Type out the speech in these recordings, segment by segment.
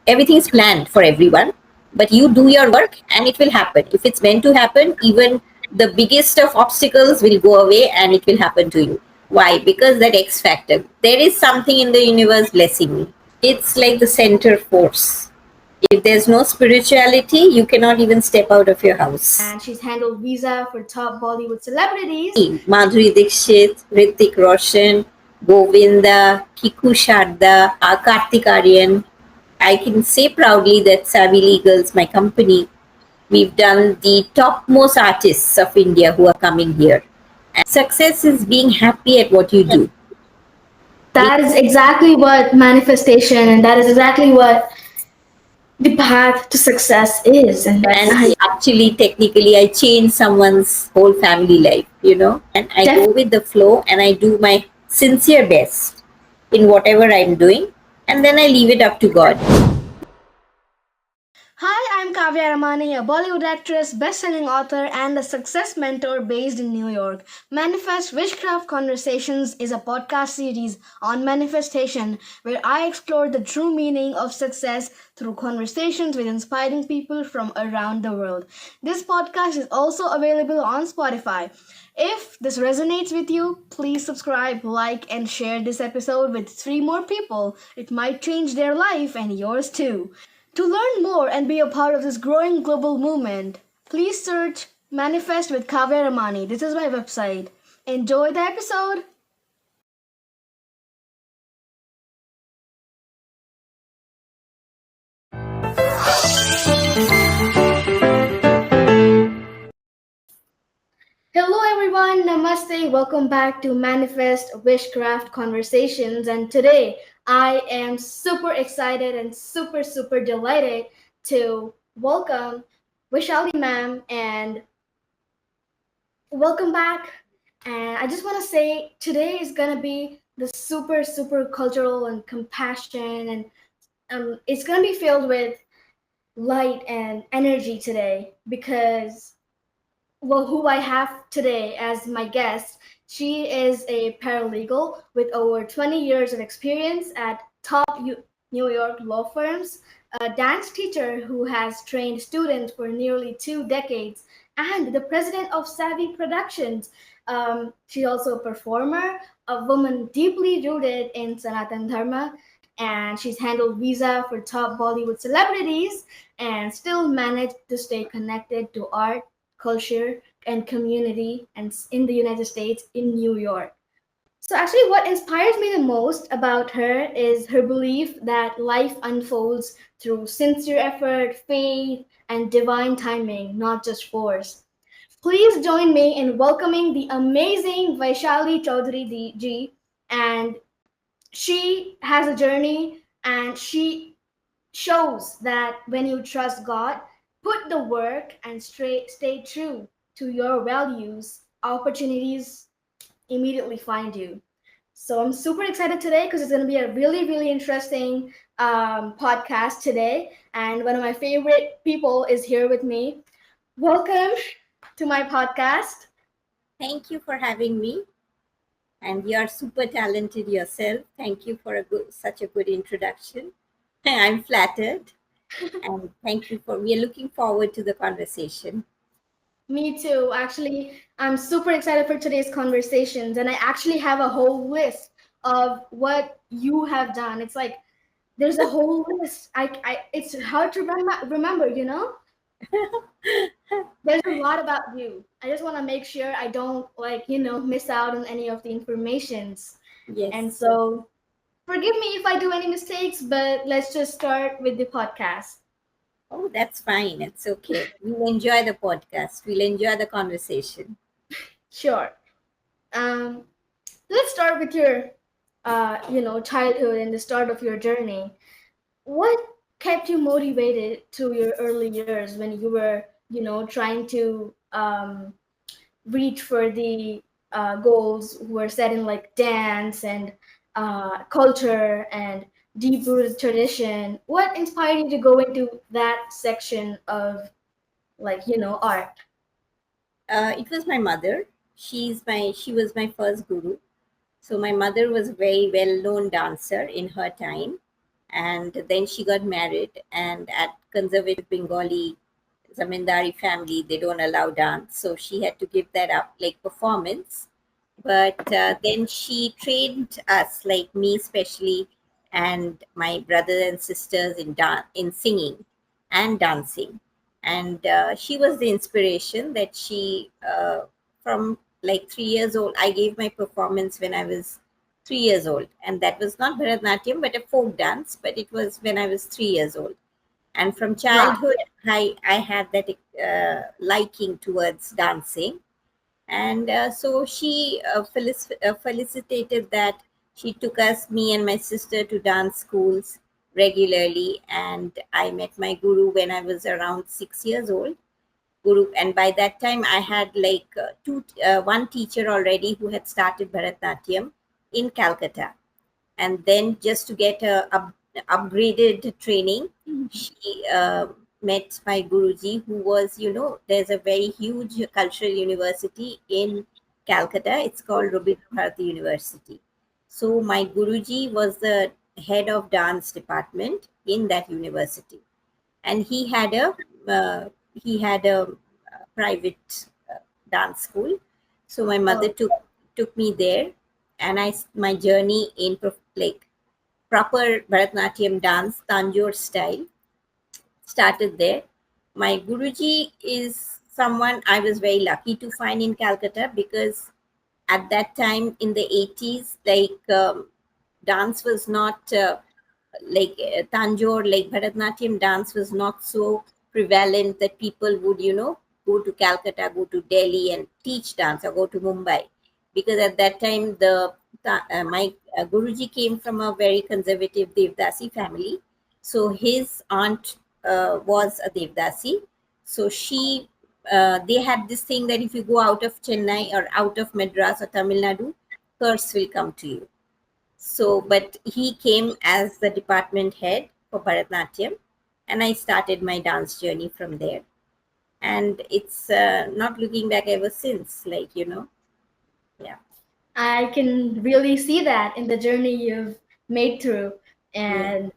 Everything is planned for everyone, but you do your work and it will happen. If it's meant to happen, even the biggest of obstacles will go away and it will happen to you. Why? Because that X factor. There is something in the universe blessing me. It's like the center force. If there's no spirituality, you cannot even step out of your house. And she's handled visa for top Bollywood celebrities. Madhuri Dixit, Hrithik Roshan, Govinda, Kiku Sharda, Kartik Aryan. I can say proudly that Savvy Legals, my company, we've done the topmost artists of India who are coming here. And success is being happy at what you do. That is exactly what manifestation, and that is exactly what the path to success is. And And I actually, technically, I change someone's whole family life, and I def- go with the flow and I do my sincere best in whatever I'm doing, and then I leave it up to God. Hi, I'm Kaavya Ramani, a Bollywood actress, best-selling author, and a success mentor based in New York. Manifest WishCraft Conversations is a podcast series on manifestation where I explore the true meaning of success through conversations with inspiring people from around the world. This podcast is also available on Spotify. If this resonates with you, please subscribe, like, and share this episode with 3 more people. It might change their life and yours too. To learn more and be a part of this growing global movement, please search Manifest with Kaavya Ramani. This is my website. Enjoy the episode. Hello everyone, namaste. Welcome back to Manifest Wishcraft Conversations. And today I am super excited and super delighted to welcome Vaishali ma'am and welcome back. And I just want to say today is going to be the super cultural and compassion, and it's going to be filled with light and energy today because, well, who I have today as my guest, she is a paralegal with over 20 years of experience at top New York law firms, a dance teacher who has trained students for nearly 2 decades, and the president of Savvy Productions. She's also a performer, a woman deeply rooted in Sanatan Dharma, and she's handled visa for top Bollywood celebrities and still managed to stay connected to art, culture, and community and in the United States, in New York. So actually what inspires me the most about her is her belief that life unfolds through sincere effort, faith, and divine timing, not just force. Please join me in welcoming the amazing Vaishali Chaudhuri ji, and she has a journey and she shows that when you trust God, put the work, and stay true to your values, opportunities immediately find you. So I'm super excited today because it's going to be a really interesting podcast today. And one of my favorite people is here with me. Welcome to my podcast. Thank you for having me. And you're super talented yourself. Thank you for such a good introduction. I'm flattered. And thank you for, we are looking forward to the conversation. Me too. Actually, I'm super excited for today's conversations, and I actually have a whole list of what you have done. It's like there's a whole list. It's hard to remember, you know? There's a lot about you. I just want to make sure I don't miss out on any of the informations. Yes. And so forgive me if I do any mistakes, but let's just start with the podcast. Oh, that's fine. It's okay. We'll enjoy the podcast. We'll enjoy the conversation. Sure. Um, let's start with your childhood and the start of your journey. What kept you motivated through your early years when you were, trying to reach for the goals were set in like dance and culture and deep rooted tradition? What inspired you to go into that section of art? It was my mother. She was my first guru. So my mother was a very well-known dancer in her time. and then she got married. And at conservative Bengali zamindari family, they don't allow dance, so she had to give that up, like performance. But then she trained us, like me especially, and my brothers and sisters in singing and dancing. And she was the inspiration that she from like 3 years old. I gave my performance when I was 3 years old, and that was not Bharatanatyam but a folk dance, but it was when I was 3 years old. And from Wow. childhood, I had that liking towards dancing. And so she felicitated that she took us, me and my sister, to dance schools regularly. And I met my guru when I was around 6 years old. Guru, and by that time I had like one teacher already who had started Bharatnatyam in Calcutta. And then just to get a upgraded training, she met my guruji, who was, there's a very huge cultural university in Calcutta. It's called Rabindra Bharati University. So my guruji was the head of dance department in that university, and he had a private dance school. So my mother Oh, took me there, and my journey in like proper Bharatanatyam dance, Tanjore style, started there. My Guruji is someone I was very lucky to find in Calcutta, because at that time in the 80s, like dance was not like Tanjore, like Bharatanatyam dance was not so prevalent that people would, go to Calcutta, go to Delhi and teach dance, or go to Mumbai. Because at that time, my Guruji came from a very conservative Devdasi family. So his aunt was a Devdasi. So they had this thing that if you go out of Chennai or out of Madras or Tamil Nadu, curse will come to you. So, but he came as the department head for Bharatnatyam, and I started my dance journey from there. And it's not looking back ever since, like, yeah, I can really see that in the journey you've made through, yeah. and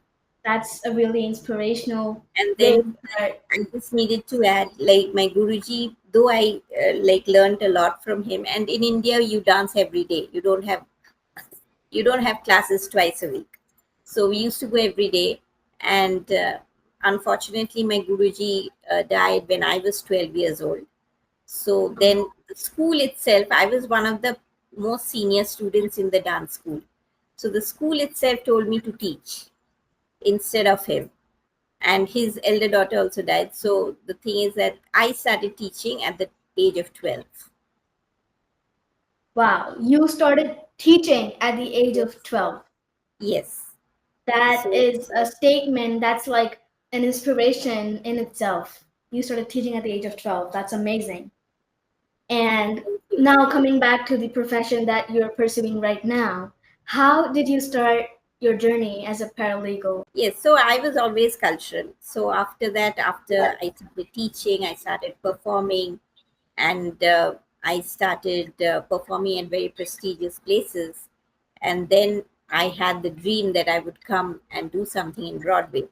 that's a really inspirational And way then to start. I just needed to add, like, my Guruji, though I like learned a lot from him. And in India, you dance every day. You don't have classes twice a week. So we used to go every day. And unfortunately, my Guruji died when I was 12 years old. So then, the school itself, I was one of the most senior students in the dance school. So the school itself told me to teach instead of him. And his elder daughter also died. So the thing is that I started teaching at the age of 12. Wow, you started teaching at the age Yes. of 12. Yes. That So is a statement that's like an inspiration in itself. You started teaching at the age of 12. That's amazing. And thank you. now coming back to the profession that you're pursuing right now, how did you start your journey as a paralegal? Yes, so I was always cultural. So after that, after I started teaching, I started performing, and I started performing at very prestigious places. And then I had the dream that I would come and do something in Broadway.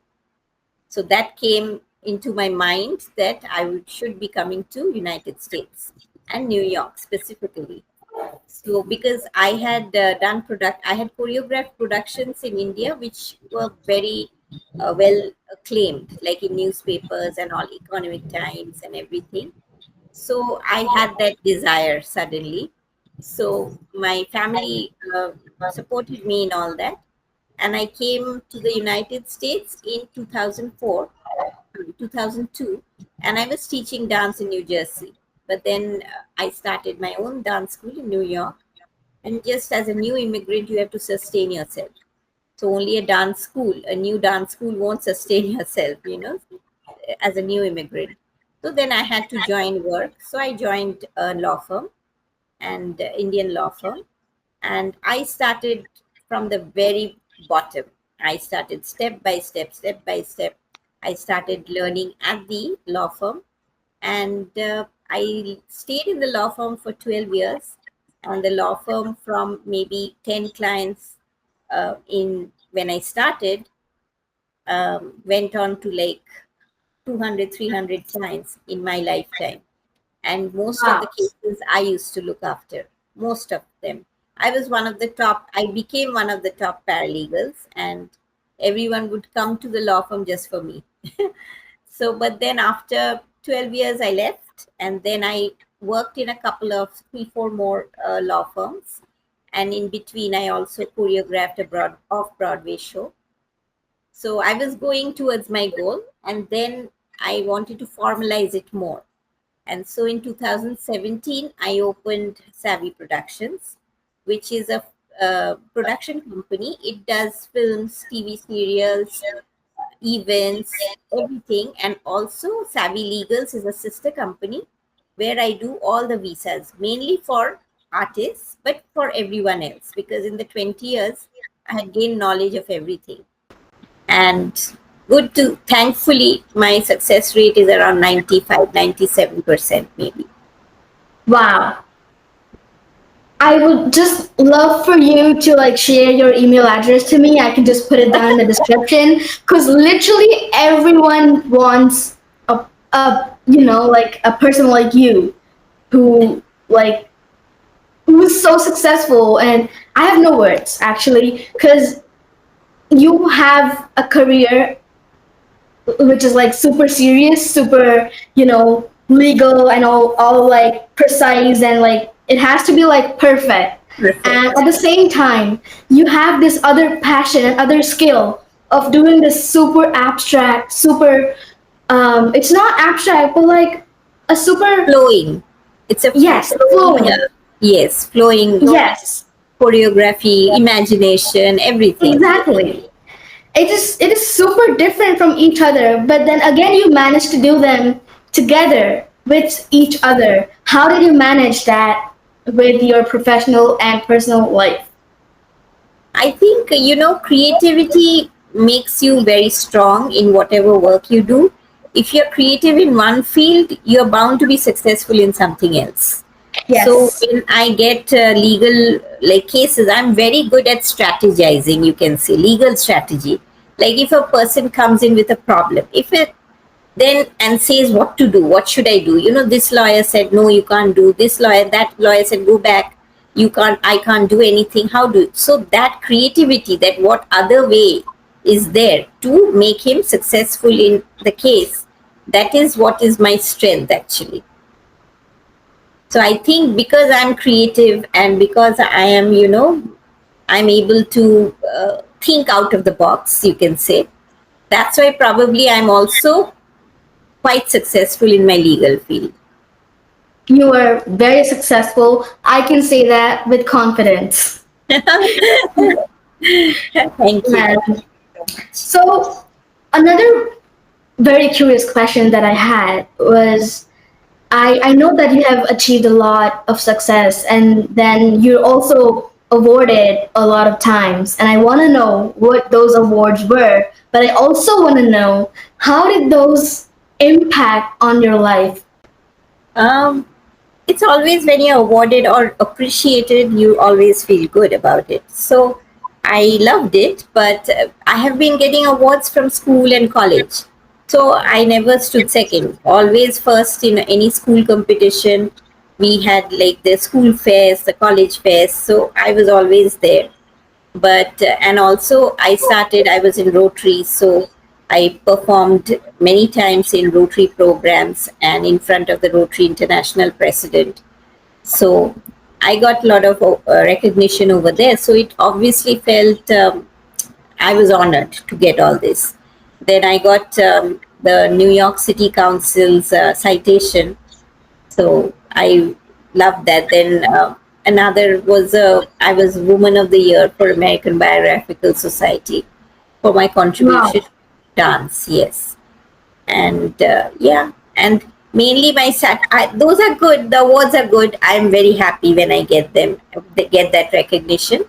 So that came into my mind that should be coming to United States and New York specifically. So because I had I had choreographed productions in India which were very well acclaimed, like in newspapers and all, Economic Times and everything. So I had that desire suddenly. So my family supported me in all that, and I came to the United States in 2004, 2002, and I was teaching dance in New Jersey. But then I started my own dance school in New York, and just as a new immigrant, you have to sustain yourself. So only a new dance school won't sustain yourself, as a new immigrant. So then I had to join work. So I joined a law firm, and Indian law firm, and I started from the very bottom. I started step by step, step by step. I started learning at the law firm, and I stayed in the law firm for 12 years. And the law firm, from maybe 10 clients in when I started, went on to like 200, 300 clients in my lifetime. And most of the Wow. cases I used to look after, most of them. I became one of the top paralegals, and everyone would come to the law firm just for me. So, but then after 12 years, I left, and then I worked in a couple of three, four more law firms. And in between, I also choreographed a off Broadway show. So I was going towards my goal, and then I wanted to formalize it more. And so in 2017, I opened Savvy Productions, which is a production company. It does films, TV serials, events, everything. And also, Savvy Legals is a sister company where I do all the visas, mainly for artists, but for everyone else. Because in the 20 years, I had gained knowledge of everything. And good to, thankfully, my success rate is around 95, 97% maybe. Wow. I would just love for you to like share your email address to me. I can just put it down in the description because literally everyone wants like a person like you who like who's so successful. And I have no words actually because you have a career which is like super serious, super, legal and all like precise, and like it has to be like perfect. And Perfect. at the same time, you have this other passion and other skill of doing this super abstract, super it's not abstract, but like a super, Flowing. It's a yes, flowing, flowing. yes, flowing Yes, choreography, imagination, everything. exactly. It is super different from each other, but then again you manage to do them together with each other. How did you manage that with your professional and personal life? I think, creativity makes you very strong in whatever work you do. If you're creative in one field, you're bound to be successful in something else. So Yes. when I get legal like cases, I'm very good at strategizing. You can say legal strategy. Like if a person comes in with a problem, if it then and says what to do, what should I do, this lawyer said no, you can't do this, lawyer that lawyer said go back, you can't, I can't do anything, how do, so that creativity, that what other way is there to make him successful in the case, that is what is my strength actually. So I think because I'm creative and because I am, I'm able to think out of the box, you can say, that's why probably I'm also quite successful in my legal field. You were very successful. I can say that with confidence. Thank you. And so, another very curious question that I had was I know that you have achieved a lot of success and then you're also awarded a lot of times. And I want to know what those awards were, but I also want to know how did those impact on your life? Um, it's always when you're awarded or appreciated, you always feel good about it. So I loved it, but I have been getting awards from school and college. So I never stood second, always first in any school competition. We had like the school fairs, the college fairs. So I was always there. But and also I was in Rotary, so I performed many times in Rotary programs and in front of the Rotary International president. So I got a lot of recognition over there, so it obviously felt I was honored to get all this. Then I got the New York City Council's citation, so I loved that. Then another was I was Woman of the Year for American Biographical Society for my Wow. contribution to dance. Yes, and yeah, and mainly those are good. The awards are good. I'm very happy when I get them, they get that recognition.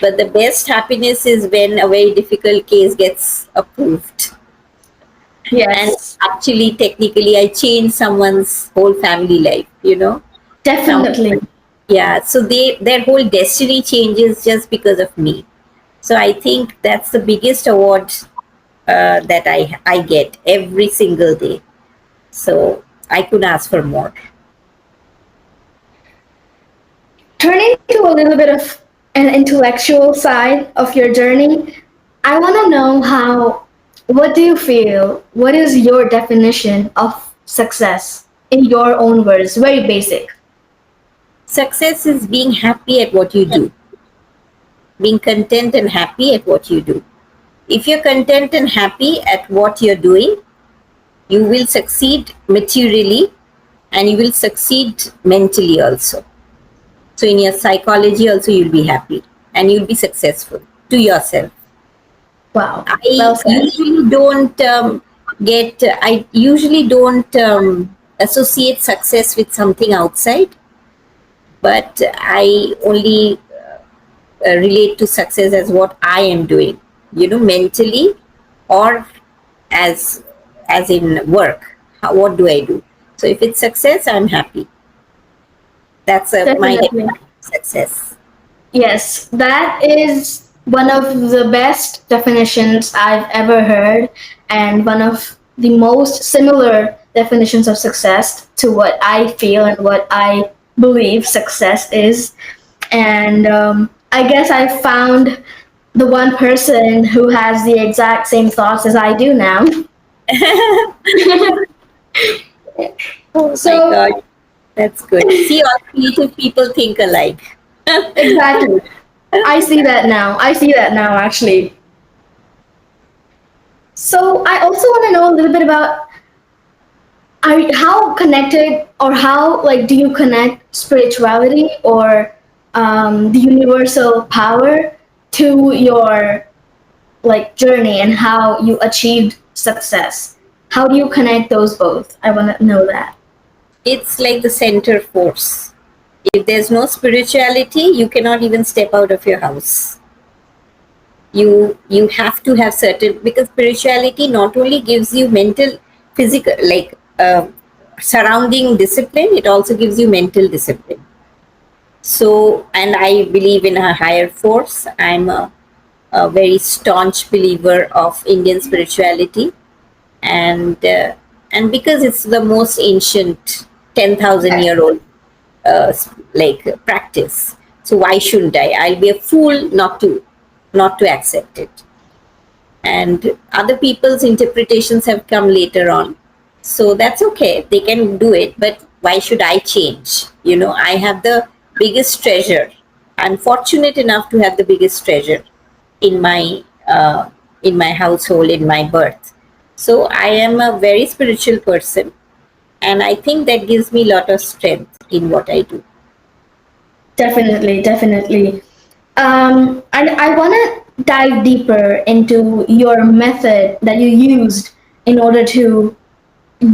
But the best happiness is when a very difficult case gets approved, and Yes, actually, technically, I change someone's whole family life. Some, definitely. yeah, so their whole destiny changes just because of me. So I think that's the biggest award that I get every single day. So I couldn't ask for more. Turning to a little bit of an intellectual side of your journey, I want to know what do you feel? What is your definition of success in your own words? Very basic. Success is being happy at what you do, being content and happy at what you do. If you're content and happy at what you're doing, you will succeed materially and you will succeed mentally also. So, in your psychology, also, you'll be happy and you'll be successful to yourself. Wow. I Well said. usually don't I usually don't associate success with something outside, but I only relate to success as what I am doing, mentally, or as in work. What do I do? So if it's success, I'm happy. That's my Definitely. definition of success. Yes, that is one of the best definitions I've ever heard, and one of the most similar definitions of success to what I feel and what I believe success is. And I guess I found the one person who has the exact same thoughts as I do now. Oh my So, God, that's good. See, all creative people think alike. exactly. I see that now. I see that now, actually. So, I also want to know a little bit about how connected or how like do you connect spirituality or the universal power to your like journey and how you achieved success? How do you connect those both? I want to know that. It's like the center force. If there's no spirituality, you cannot even step out of your house. You have to have certain, because spirituality not only gives you mental, physical, like surrounding discipline, it also gives you mental discipline. So, and I believe in a higher force. I'm a very staunch believer of Indian spirituality, and because it's the most ancient 10,000 year old like practice. So why shouldn't I? I'll be a fool not to accept it. And other people's interpretations have come later on, so that's okay. They can do it, but why should I change? I have the biggest treasure. I'm fortunate enough to have the biggest treasure in my household, in my birth. So I am a very spiritual person, and I think that gives me a lot of strength in what I do. Definitely, definitely. And I want to dive deeper into your method that you used in order to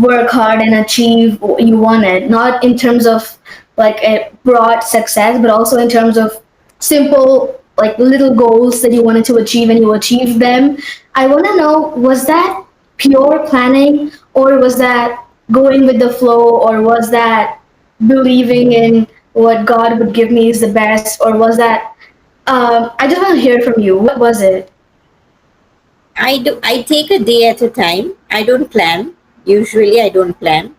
work hard and achieve what you wanted, not in terms of like a broad success, but also in terms of simple, like little goals that you wanted to achieve and you achieved them. I want to know, was that pure planning or was that going with the flow or was that believing in what God would give me is the best or was that I just want to hear from you. What was it? I take a day at a time. I don't plan. Usually I don't plan,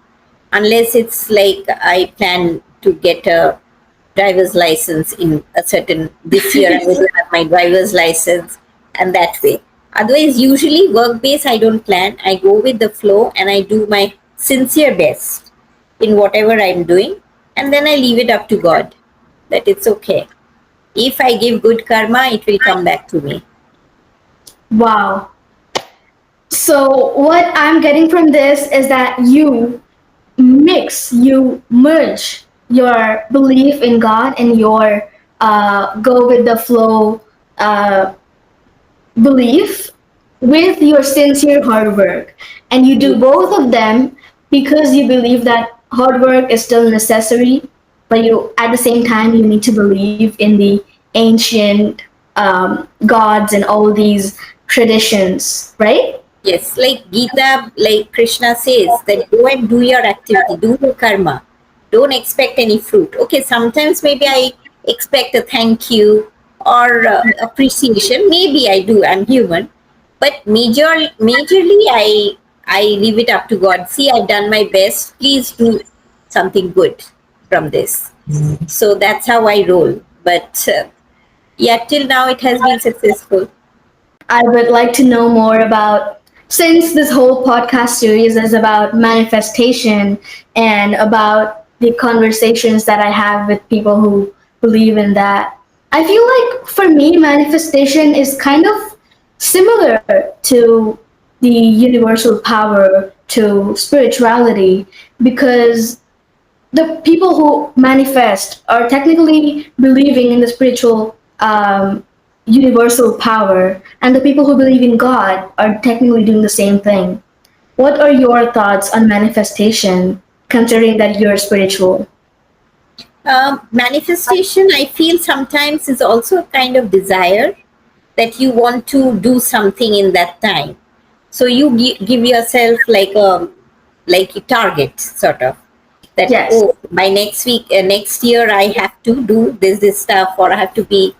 unless it's like I plan to get a driver's license in a certain, this year I will have my driver's license, and that way. Otherwise, usually work based, I don't plan. I go with the flow and I do my sincere best in whatever I'm doing, and then I leave it up to God that it's okay. If I give good karma, it will come back to me. Wow. So, what I'm getting from this is that you merge your belief in God and your go with the flow uh, belief with your sincere hard work. And you do both of them because you believe that hard work is still necessary, but you at the same time you need to believe in the ancient gods and all these traditions, right? Yes, like Gita, like Krishna says, that go and do your activity, do your karma. Don't expect any fruit. Okay, sometimes maybe I expect a thank you or appreciation. Maybe I do. I'm human. But majorly, I leave it up to God. See, I've done my best. Please do something good from this. So that's how I roll. But yeah, till now it has been successful. I would like to know more about, since this whole podcast series is about manifestation and about the conversations that I have with people who believe in that. I feel like for me, manifestation is kind of similar to the universal power, to spirituality, because the people who manifest are technically believing in the spiritual universal power, and the people who believe in God are technically doing the same thing. What are your thoughts on manifestation, considering that you're spiritual? Manifestation, I feel sometimes is also a kind of desire that you want to do something in that time. So you give yourself like a target, sort of, that, Yes. oh, by next week, next year, I have to do this stuff, or I have to be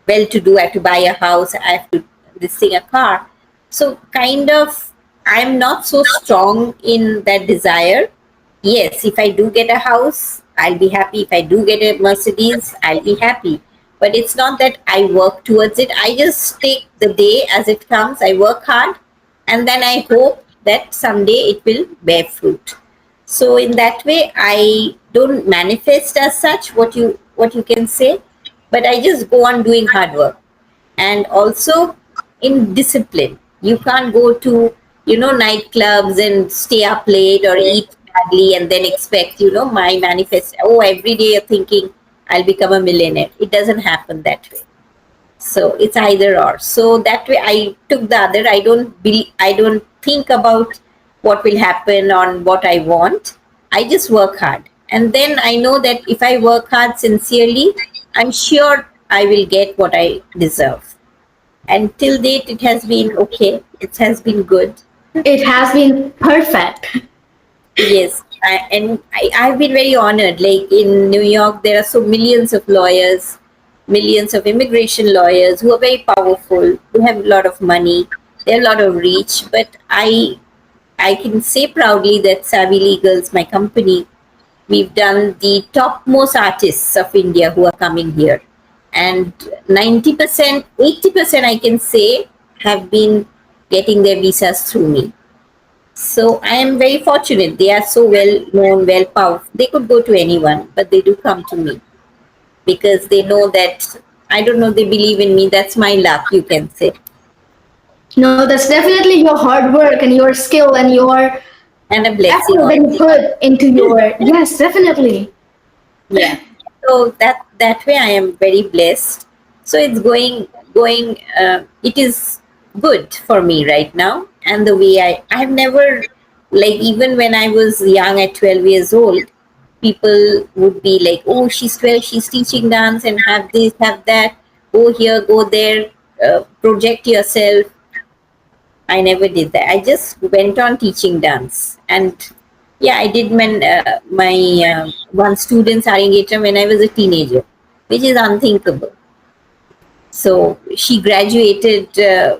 well to do, I have to buy a house, I have to this thing, a car. So kind of, I'm not so strong in that desire. Yes, if I do get a house, I'll be happy. If I do get a Mercedes, I'll be happy. But it's not that I work towards it. I just take the day as it comes. I work hard, and then I hope that someday it will bear fruit. So in that way, I don't manifest as such, what you can say, but I just go on doing hard work. And also in discipline, you can't go to nightclubs and stay up late or eat badly and then expect my manifest. Oh, every day you're thinking I'll become a millionaire. It doesn't happen that way. So it's either or. So that way I took the other. I don't think about what will happen on what I want. I just work hard, and then I know that if I work hard sincerely, I'm sure I will get what I deserve. And till date it has been okay, it has been good. It has been perfect. Yes, I've been very honored. Like in New York, there are so millions of lawyers, millions of immigration lawyers who are very powerful, who have a lot of money, they have a lot of reach. But I can say proudly that Savvy Legals, my company, we've done the topmost artists of India who are coming here. And 90%, 80%, I can say, have been getting their visas through me. So I am very fortunate. They are so well known, well powerful. They could go to anyone, but they do come to me because they know that, I don't know, they believe in me. That's my luck, you can say, No, that's definitely your hard work and your skill and your and a blessing effort that you also. put into your. Yes, definitely. Yeah. So that way I am very blessed. So it's going. It is good for me right now, and the way I've never, like, even when I was young at 12 years old, people would be like, oh, she's 12, she's teaching dance, and have this, have that, go here, go there, project yourself. I never did that. I just went on teaching dance, and yeah, I did my one student's engagement when I was a teenager, which is unthinkable. So she graduated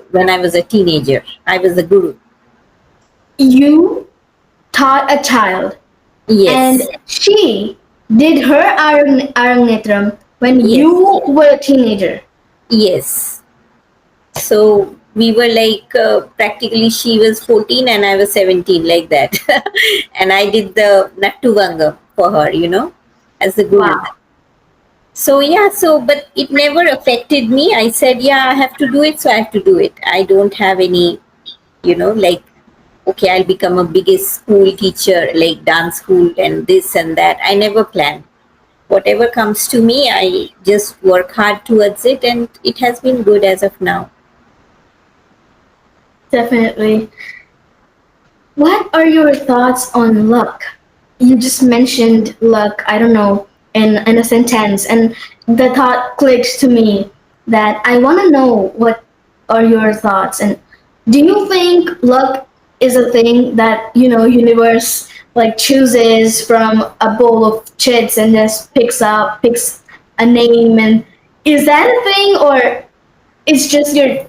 when I was a teenager. I was the guru. You taught a child, and Yes, she did her Arangetram when yes, you were a teenager. yes. So we were like, practically she was 14 and I was 17, like that. And I did the Nattuvanga for her, as the guru. Wow. So yeah, but it never affected me. I said, yeah, I have to do it, so I have to do it. I don't have any, like, okay, I'll become a biggest school teacher, like dance school and this and that. I never planned. Whatever comes to me, I just work hard towards it, and it has been good as of now. Definitely. What are your thoughts on luck? You just mentioned luck, I don't know, in a sentence, and the thought clicks to me that I want to know what are your thoughts. And do you think luck is a thing that, universe like chooses from a bowl of chits and just picks a name, and is that a thing, or it's just your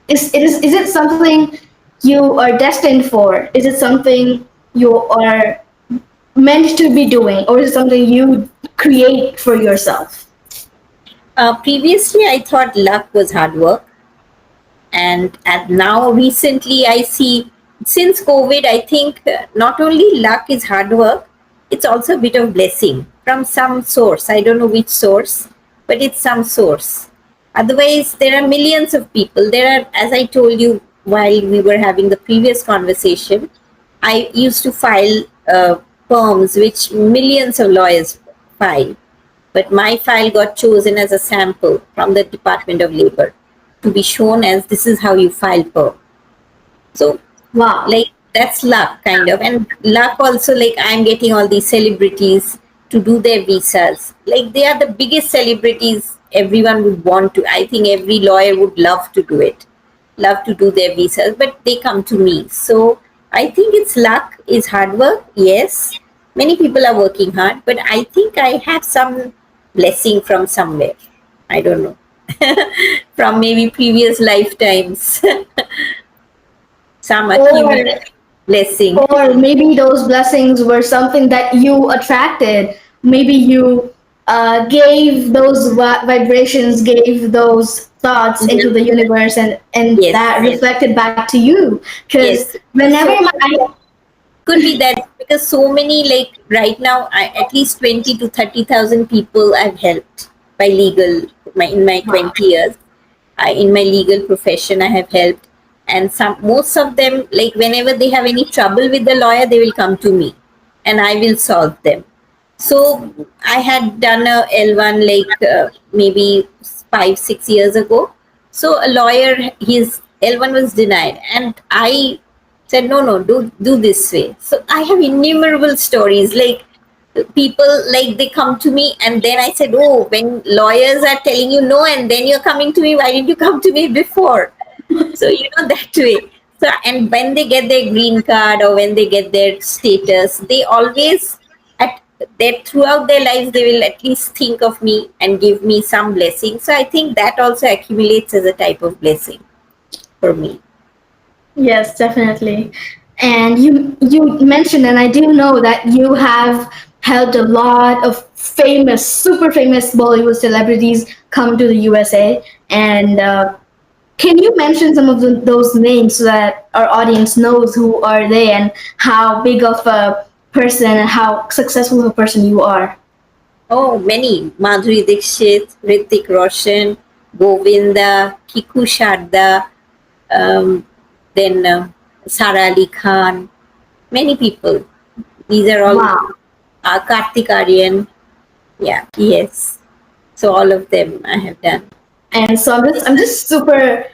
Is it something you are destined for? Is it something you are meant to be doing, or is it something you create for yourself? Previously, I thought luck was hard work, and now recently I see, since COVID, I think not only luck is hard work, it's also a bit of blessing from some source. I don't know which source, but it's some source. Otherwise, there are millions of people. There are, as I told you while we were having the previous conversation, I used to file firms which millions of lawyers file, but my file got chosen as a sample from the Department of Labor to be shown as this is how you file per. So, Wow. like, that's luck, kind of. And luck also, like, I'm getting all these celebrities to do their visas. Like, they are the biggest celebrities everyone would want to. I think every lawyer would love to do it, love to do their visas, but they come to me. So, I think it's luck, is hard work. Yes, many people are working hard, but I think I have some blessing from somewhere. I don't know. From maybe previous lifetimes, some Or accumulated blessing. or maybe those blessings were something that you attracted. Maybe you gave those vibrations, gave those thoughts into Mhm. the universe, and that Yes, reflected back to you. Because yes. whenever So I could be that because so many, like right now, at least 20 to 30,000 people I've helped by legal, in my wow. 20 years. In my legal profession, I have helped, and some most of them, like whenever they have any trouble with the lawyer, they will come to me, and I will solve them. So I had done a L1 like maybe 5 6 years ago. So a lawyer, his L1 was denied, and I said, no, no, do this way. So I have innumerable stories, like people, like they come to me, and then I said, oh, when lawyers are telling you no and then you're coming to me, why didn't you come to me before? So that way. So, and when they get their green card or when they get their status, they always, at their throughout their lives, they will at least think of me and give me some blessing. So I think that also accumulates as a type of blessing for me. Yes, definitely. And you mentioned, and I do know that you have helped a lot of famous, super famous Bollywood celebrities come to the USA. And can you mention some of those names so that our audience knows who are they and how big of a person and how successful of a person you are? Oh, many. Madhuri Dixit, Ritik Roshan, Govinda, Kiku Sharda, um, then Sara Ali Khan, many people. These are all Wow. Kartik Aryan. Yeah, yes. So all of them I have done. And so I'm just super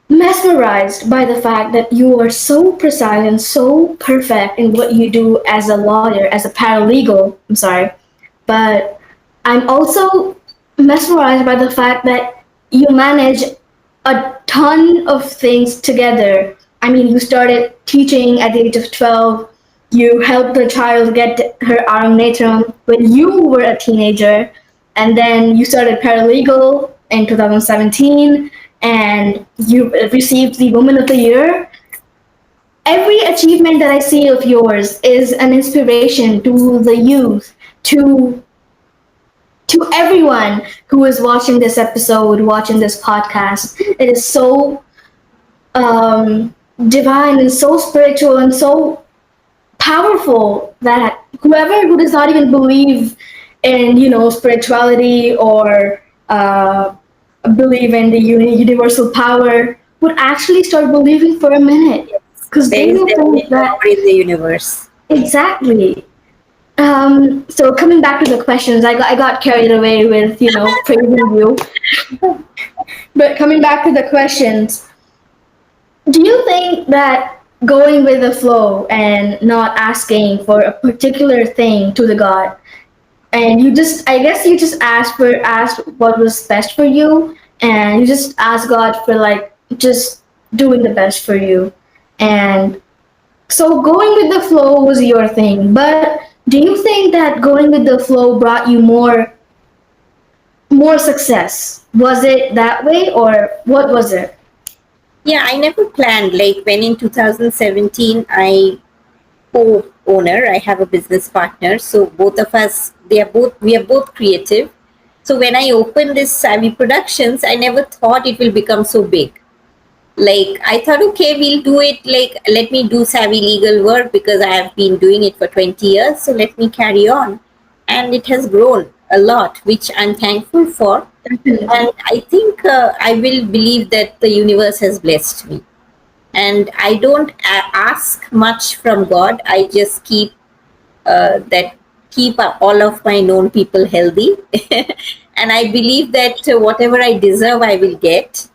mesmerized by the fact that you are so precise and so perfect in what you do as a lawyer, as a paralegal. I'm sorry. But I'm also mesmerized by the fact that you manage a ton of things together. I mean, you started teaching at the age of 12. You helped the child get her arangnetam when you were a teenager. And then you started paralegal in 2017 and you received the Woman of the Year. Every achievement that I see of yours is an inspiration to the youth, to everyone who is watching this episode, watching this podcast. It is so divine and so spiritual and so powerful that whoever who does not even believe in spirituality or believe in the universal power would actually start believing for a minute because There they is will think definitely that power in the universe. exactly. So coming back to the questions, I got carried away with praising you. But coming back to the questions, do you think that going with the flow and not asking for a particular thing to the God, and I guess you just asked what was best for you, and you just asked God for like just doing the best for you, and so going with the flow was your thing. But do you think that going with the flow brought you more success? Was it that way, or what was it? Yeah, I never planned. Like when in 2017, I co-owner. I have a business partner. So both of us, we are both creative. So when I opened this Savvy Productions, I never thought it will become so big. Like I thought, okay, we'll do it. Like let me do Savvy legal work because I have been doing it for 20 years. So let me carry on, and it has grown a lot, which I'm thankful for. And Definitely. I think I will believe that the universe has blessed me, and I don't ask much from God. I just that keep all of my known people healthy, and I believe that whatever I deserve, I will get.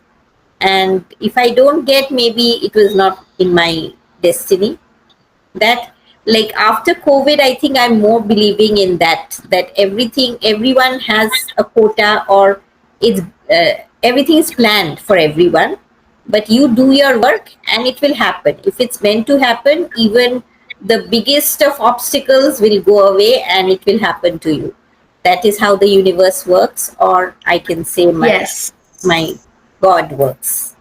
And if I don't get, maybe it was not in my destiny. That, like after COVID, I think I'm more believing in that everyone has a quota, or it's everything is planned for everyone, but you do your work and it will happen. If it's meant to happen, even the biggest of obstacles will go away and it will happen to you. That is how the universe works, or I can say Yes. my God works.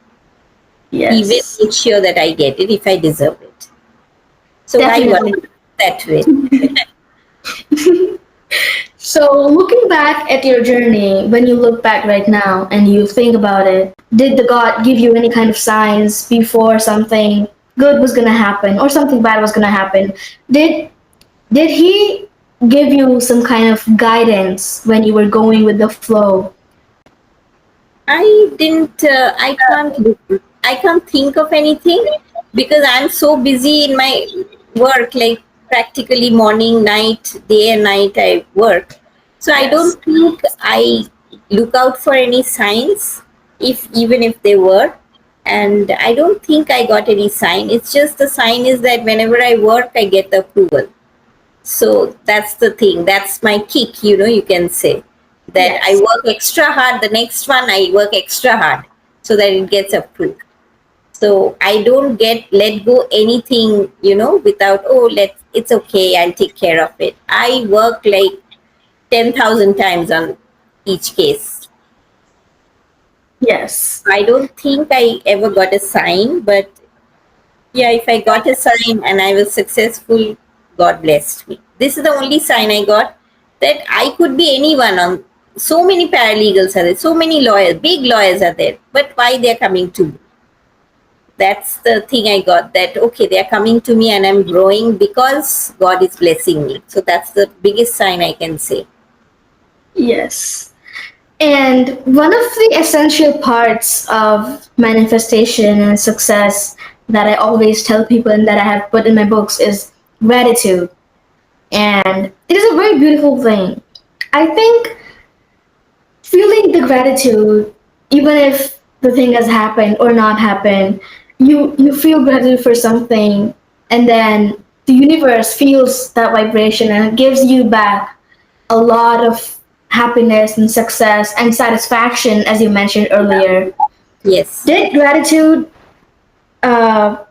He will Yes. make sure that I get it if I deserve it. So why Definitely. worry that way? So, looking back at your journey, when you look back right now and you think about it, did the God give you any kind of signs before something good was gonna happen or something bad was gonna happen? Did did He give you some kind of guidance when you were going with the flow? I didn't. I can't. I can't think of anything because I'm so busy in my work. Like practically morning, night, day and night, I work. So I Yes. don't think I look out for any signs, if even if they were. And I don't think I got any sign. It's just the sign is that whenever I work, I get the approval. So that's the thing. That's my kick, you can say. That I Yes. work extra hard. The next one, I work extra hard so that it gets approved. So I don't get let go anything, without, oh, it's okay, I'll take care of it. I work like 10,000 times on each case. Yes. I don't think I ever got a sign, but yeah, if I got a sign and I was successful, God blessed me. This is the only sign I got, that I could be anyone on. So many paralegals are there, so many lawyers, big lawyers are there, but why they're coming to me? That's the thing I got, that okay, they're coming to me and I'm growing because God is blessing me. So that's the biggest sign I can say. Yes. And one of the essential parts of manifestation and success that I always tell people and that I have put in my books is gratitude. And it is a very beautiful thing. I think feeling the gratitude, even if the thing has happened or not happened, you feel gratitude for something, and then the universe feels that vibration and it gives you back a lot of happiness and success and satisfaction, as you mentioned earlier. Yes. Did gratitude uh,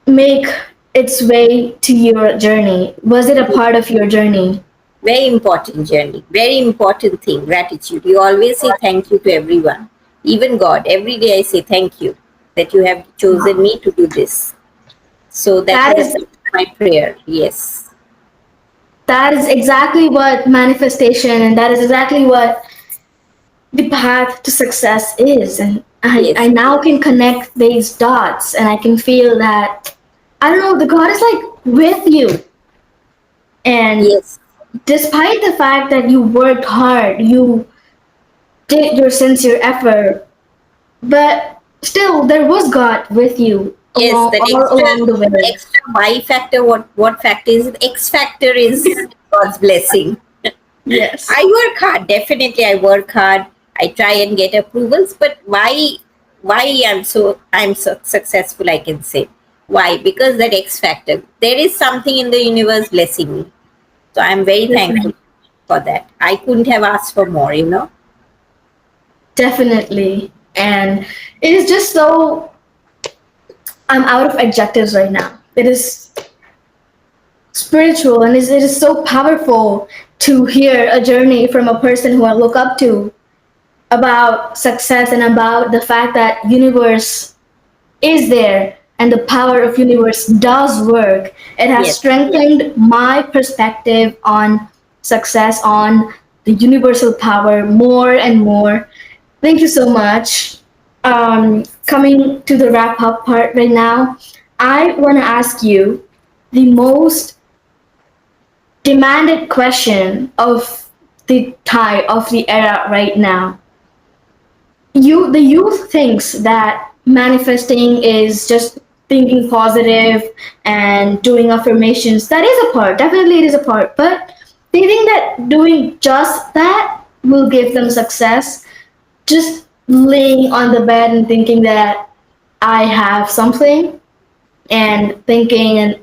make its way to your journey? Was it a part of your journey? Very important journey, very important thing, gratitude. You always say thank you to everyone, even God. Every day I say thank you that you have chosen me to do this. So that That has is been my prayer. Yes, that is exactly what manifestation and that is exactly what the path to success is. And I yes, now can connect these dots and I can feel that I don't know, the God is like with you. And yes, despite the fact that you worked hard, you did your sincere effort, but still there was God with you yes. That all extra, along the way. extra Y factor. What factor is it? X factor is God's blessing. Yes. I work hard. Definitely, I work hard. I try and get approvals. But why I'm so successful? I can say why, because that X factor. There is something in the universe blessing me. So I'm very thankful for that. I couldn't have asked for more. Definitely. And it is just so I'm out of adjectives right now. It is spiritual and it is so powerful to hear a journey from a person who I look up to about success and about the fact that universe is there and the power of universe does work. It has Yes. strengthened my perspective on success, on the universal power more and more. Thank you so much. Coming to the wrap up part right now, I want to ask you the most demanded question of the era right now. The youth thinks that manifesting is just thinking positive and doing affirmations. That is a part, definitely it is a part, but they think that doing just that will give them success. Just laying on the bed and thinking that I have something and thinking and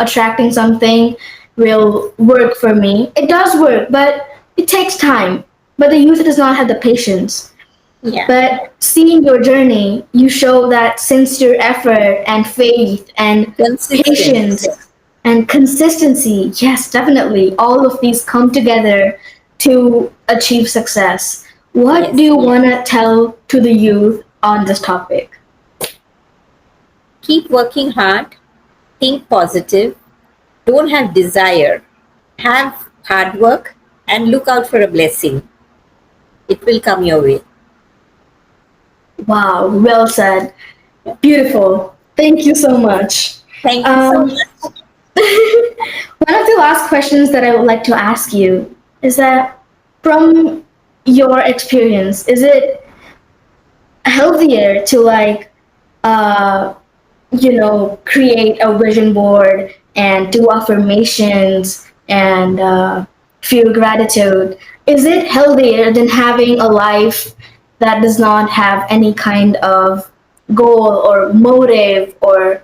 attracting something will work for me. It does work, but it takes time. But the youth does not have the patience. Yeah. But seeing your journey, you show that sincere effort and faith and Consistent. patience and consistency, yes, definitely, all of these come together to achieve success. What do Yes. you want to tell to the youth on this topic? Keep working hard, think positive, don't have desire, have hard work, and look out for a blessing. It will come your way. Wow, well said. Beautiful. Thank you so much. Thank you so Um, much. one of the last questions that I would like to ask you is that from your experience, is it healthier to uh, create a vision board and do affirmations and feel gratitude? Is it healthier than having a life that does not have any kind of goal or motive or,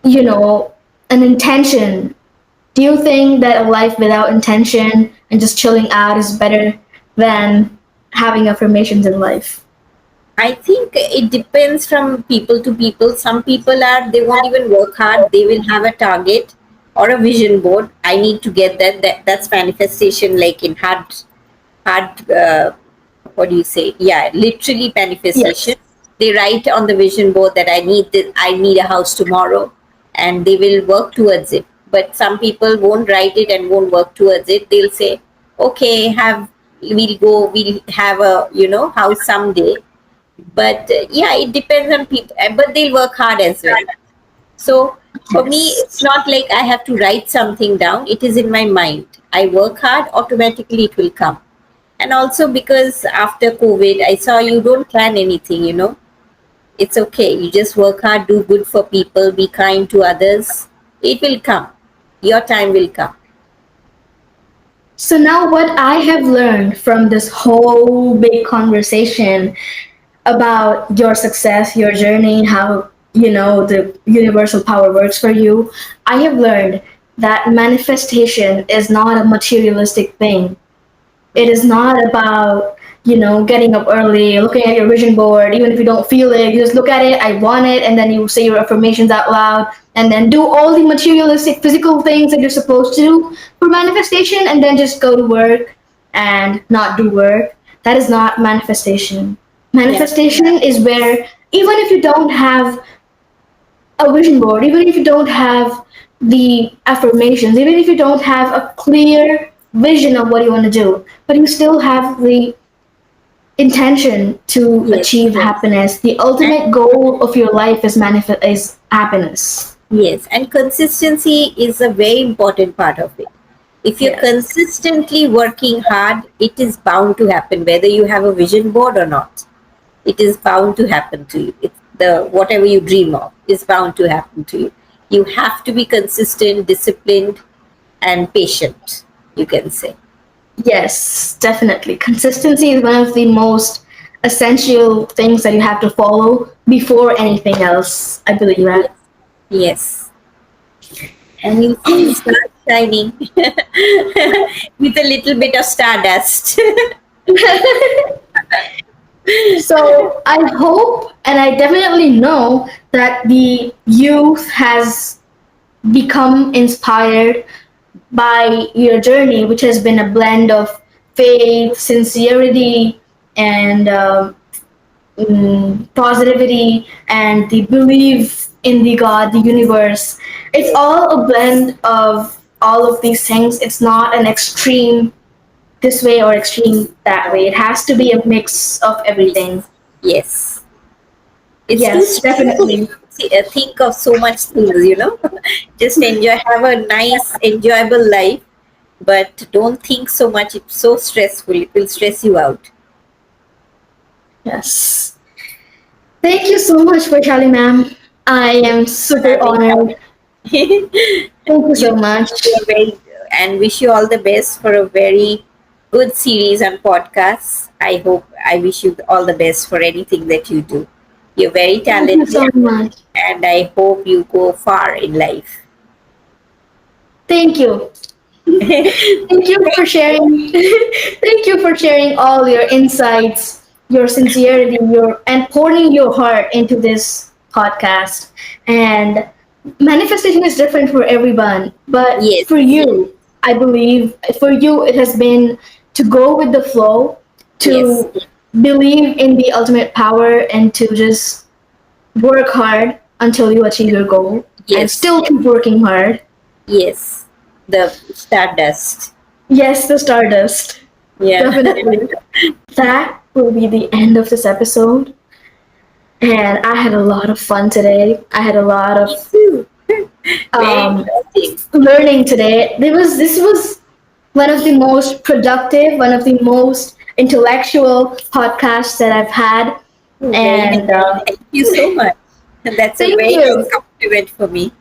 an intention? Do you think that a life without intention and just chilling out is better than having affirmations in life? I think it depends from people to people. Some people are, they won't even work hard. They will have a target or a vision board. I need to get that. That's manifestation, like in hard, what do you say? Yeah, literally manifestation. Yes. They write on the vision board that I need this, I need a house tomorrow, and they will work towards it. But some people won't write it and won't work towards it. They'll say, okay, we'll have a house someday. But yeah, it depends on people. But they'll work hard as well. So for me, it's Yes. not like I have to write something down. It is in my mind. I work hard, automatically it will come. And also because after COVID, I saw you don't plan anything. It's okay. You just work hard, do good for people, be kind to others. It will come. Your time will come. So now what I have learned from this whole big conversation about your success, your journey, how the universal power works for you, I have learned that manifestation is not a materialistic thing. It is Yes. not about, getting up early, looking at your vision board, even if you don't feel it, you just look at it, I want it, and then you say your affirmations out loud, and then do all the materialistic physical things that you're supposed to do for manifestation, and then just go to work and not do work. That is not manifestation. Yeah. Manifestation is where, even if you don't have a vision board, even if you don't have the affirmations, even if you don't have a clear vision of what you want to do, but you still have the intention to Yes. achieve happiness. The And ultimate goal of your life is happiness. yes, and consistency is a very important part of it. If you're Yes. consistently working hard, it is bound to happen, whether you have a vision board or not. It is bound to happen to you. It's the whatever you dream of is bound to happen to you. You have to be consistent, disciplined, and patient, you can say. Yes, definitely. Consistency is one of the most essential things that you have to follow before anything else, I believe Yes. that. Yes. And you'll soon start shining with a little bit of stardust. So I hope and I definitely know that the youth has become inspired by your journey, which has been a blend of faith, sincerity, and positivity and the belief in the God, the universe. It's all a blend of all of these things. It's not an extreme this way or extreme that way. It has to be a mix of everything. Yes. Yes. It's too Yes, stressful definitely. to think of so much things. Just enjoy, have a nice, enjoyable life, but don't think so much. It's so stressful. It will stress you out. Yes. Thank you so much, Vaishali ma'am. I am super Having honored. Thank you you so much. you are very, and wish you all the best for a very good series on podcasts. I wish you all the best for anything that you do. You're very Thank you talented, so much. and I hope you go far in life. Thank you. Thank you for sharing. Thank you for sharing all your insights, your sincerity, your and pouring your heart into this podcast. And manifestation is different for everyone, but Yes, for you, I believe for you it has been to go with the flow, yes, to believe in the ultimate power, and to just work hard until you achieve your goal, and yes, still keep working hard. yes. The stardust. Yes, the stardust. Yeah. Definitely. That will be the end of this episode. And I had a lot of fun today. I had a lot Me of too. Very um, interesting. learning today. This was one of the most productive, one of the most intellectual podcasts that I've had. Oh, very nice. And Thank you so much. And that's a thank very nice you. compliment for me.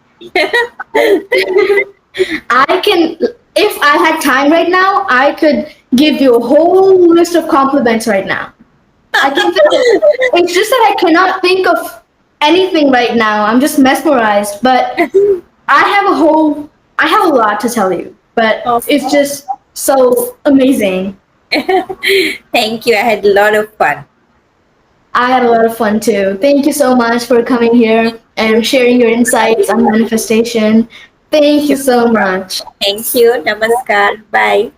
I can, if I had time right now, I could give you a whole list of compliments right now. I can think of, it's just that I cannot think of anything right now. I'm just mesmerized. But I have a lot to tell you. But Oh, it's just so amazing. thank you. I had a lot of fun. I had a lot of fun too. Thank you so much for coming Thank here and you. sharing your insights on manifestation. Thank you Sure. so much. Thank you. Namaskar. Bye.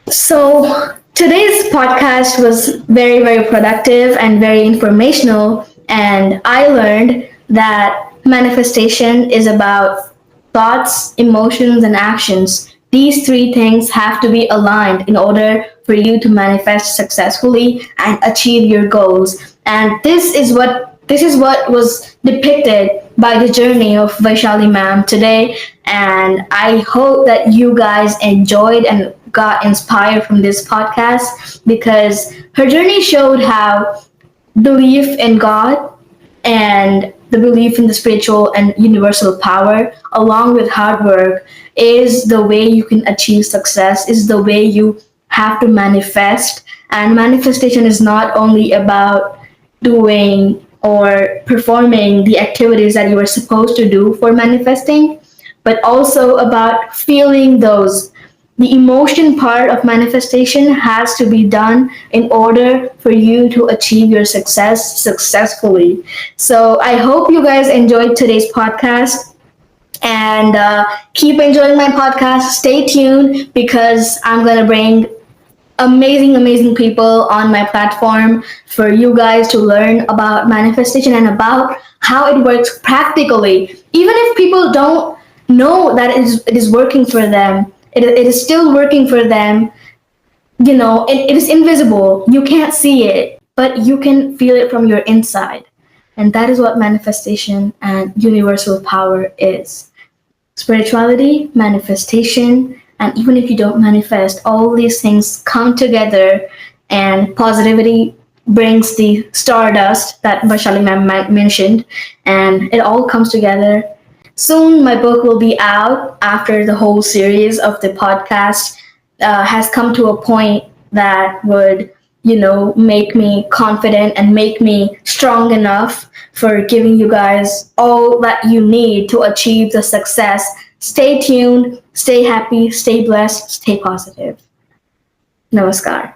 So, today's podcast was very, very productive and very informational. And I learned that manifestation is about thoughts, emotions, and actions. These three things have to be aligned in order for you to manifest successfully and achieve your goals. And this is what was depicted by the journey of Vaishali ma'am today. And I hope that you guys enjoyed and got inspired from this podcast because her journey showed how belief in God and the belief in the spiritual and universal power, along with hard work, is the way you can achieve success, is the way you have to manifest. And manifestation is not only about doing or performing the activities that you are supposed to do for manifesting, but also about feeling those. The emotion part of manifestation has to be done in order for you to achieve your success successfully. So I hope you guys enjoyed today's podcast and keep enjoying my podcast. Stay tuned because I'm going to bring amazing, amazing people on my platform for you guys to learn about manifestation and about how it works practically. Even if people don't know that it is working for them, it is still working for them. It is invisible. You can't see it, but you can feel it from your inside. And that is what manifestation and universal power is. Spirituality, manifestation, and even if you don't manifest, all these things come together, and positivity brings the stardust that Vaishali ma'am mentioned, and it all comes together. Soon, my book will be out after the whole series of the podcast has come to a point that would make me confident and make me strong enough for giving you guys all that you need to achieve the success. Stay tuned, stay happy, stay blessed, stay positive. Namaskar.